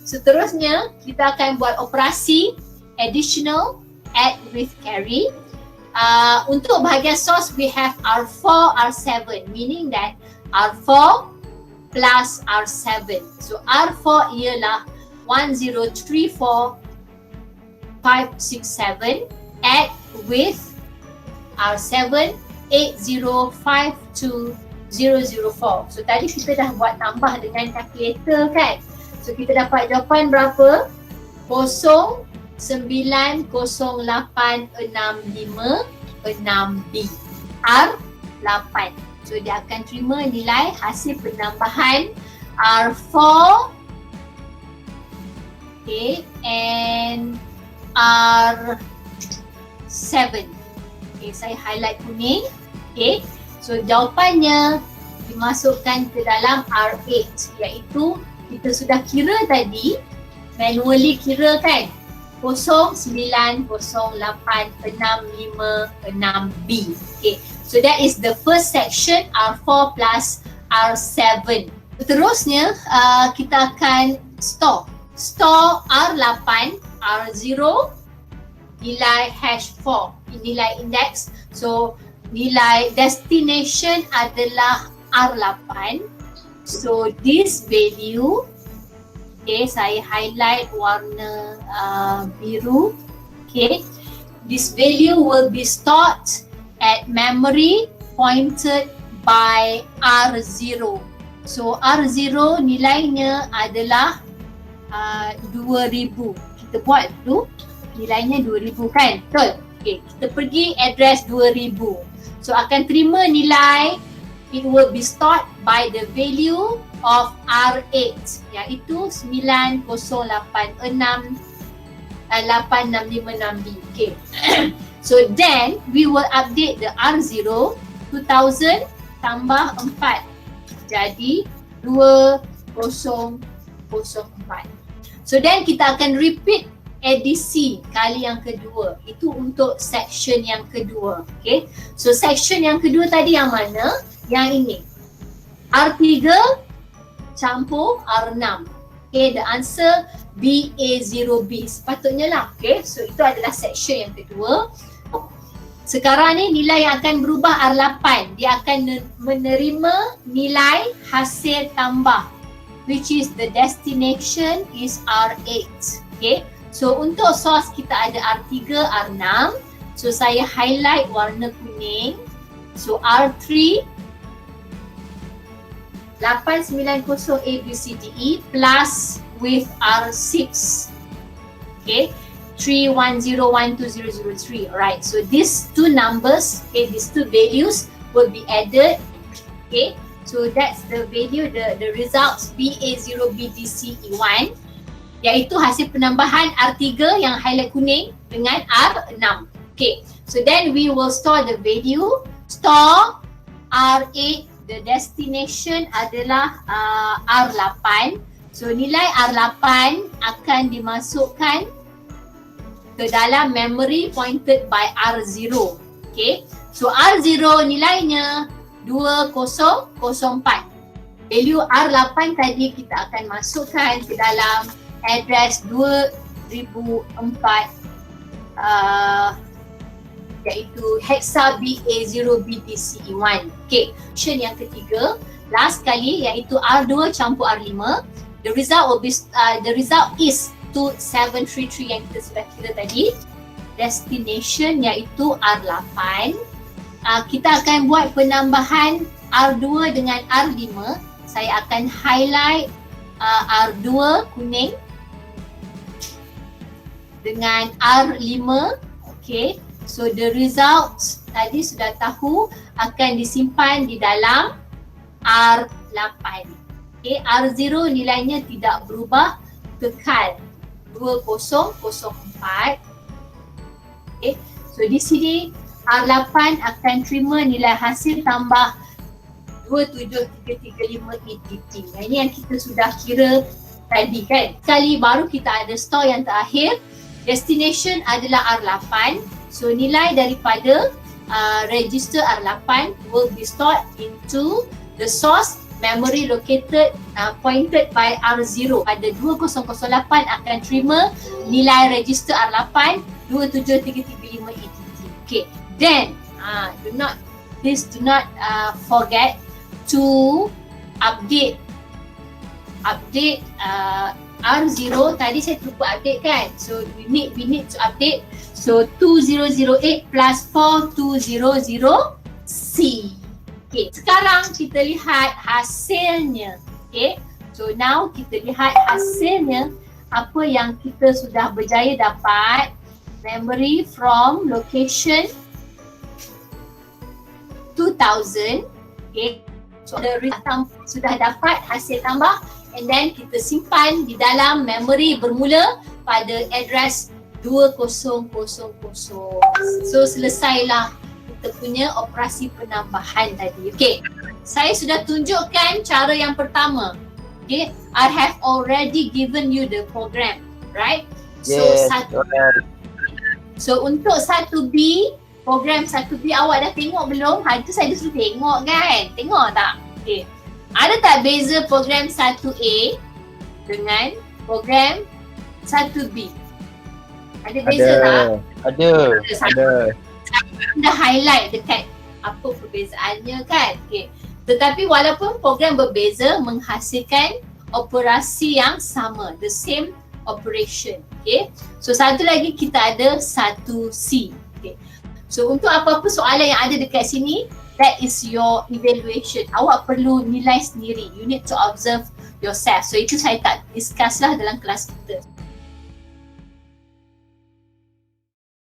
Seterusnya kita akan buat operasi additional, add with carry. Untuk bahagian source we have R4, R7, meaning that R4 plus R7. So R4 ialah 1034 567, add with R7 8052004. So tadi kita dah buat tambah dengan kalkulator kan. So kita dapat jawapan berapa? 0908656B R8. So dia akan terima nilai hasil penambahan R4 okay, and R7. Okay, saya highlight kuning. Okay, so jawapannya dimasukkan ke dalam R8, iaitu kita sudah kira tadi, manually kira kan, 0908656B. Okay, so that is the first section, R4 plus R7. Seterusnya kita akan store R8, R0, nilai #4, nilai indeks. So nilai destination adalah R8. So this value, okay, saya highlight warna biru. Okay, this value will be stored at memory pointed by R0. So R0 nilainya adalah 2000. Kita buat dulu nilainya 2000 kan? Betul? Okay, kita pergi address 2000. So akan terima nilai, it will be stored by the value of R8, iaitu 9086856B. Okay. So then we will update the R0 2000 tambah 4 jadi 2004. So then kita akan repeat edisi kali yang kedua. Itu untuk section yang kedua. Okay. So section yang kedua tadi yang mana? Yang ini. R3 campur R6. Okay, the answer BA0B. Sepatutnya lah. Okay, so itu adalah section yang kedua. Sekarang ni nilai yang akan berubah R8. Dia akan menerima nilai hasil tambah, which is the destination is R8. Okay. So untuk source kita ada R3, R6. So saya highlight warna kuning. So R3 890 ABCDE plus with R6. Okay. 310120003. Alright. So these two numbers, okay, these two values will be added. Okay. So that's the value, the results BA0BDCE1. Iaitu hasil penambahan R3 yang highlight kuning dengan R6. Okay, so then we will store the value, store R8, the destination adalah R8. So nilai R8 akan dimasukkan ke dalam memory pointed by R0. Okay, so R0 nilainya 2004. Value R8 tadi kita akan masukkan ke dalam address 2004 iaitu hexa BA0BDCE1. Okay, option yang ketiga, last kali, iaitu R2 campur R5. The result is 2733 yang kita sudah kira tadi. Destination iaitu R8. Kita akan buat penambahan R2 dengan R5. Saya akan highlight R2 kuning dengan R5. Okay, so the results tadi sudah tahu akan disimpan di dalam R8. Okay, R0 nilainya tidak berubah, kekal 2004. Okay, so di sini R8 akan terima nilai hasil tambah 27335 ETT. Ini yang kita sudah kira tadi kan. Sekali baru kita ada store yang terakhir. Destination adalah R8. So nilai daripada register R8 will be stored into the source memory located pointed by R0 pada 2008 akan terima nilai register R8 27335 ETT. Okay, then please do not forget to update R0. Tadi saya lupa update kan, so we need to update. So 2008 plus 4200C. Okay, sekarang kita lihat hasilnya. Okay, so now kita lihat hasilnya, apa yang kita sudah berjaya dapat. Memory from location 2000. Okay, so sudah dapat hasil tambah, and then kita simpan di dalam memory bermula pada address 2000. So selesailah kita punya operasi penambahan tadi. Okay, saya sudah tunjukkan cara yang pertama. Okay, I have already given you the program, right? Yes, So untuk 1B, program 1B awak dah tengok belum? Hari tu saya dah suruh tengok kan? Tengok tak? Okay, ada tak beza program 1A dengan program 1B? Ada beza tak? Ada. Saya dah highlight dekat apa perbezaannya kan. Okay, tetapi walaupun program berbeza, menghasilkan operasi yang sama, the same operation. Okay, so satu lagi kita ada 1C. Okay, so untuk apa-apa soalan yang ada dekat sini, that is your evaluation. Awak perlu nilai sendiri, you need to observe yourself. So itu saya tak discuss lah dalam kelas kita.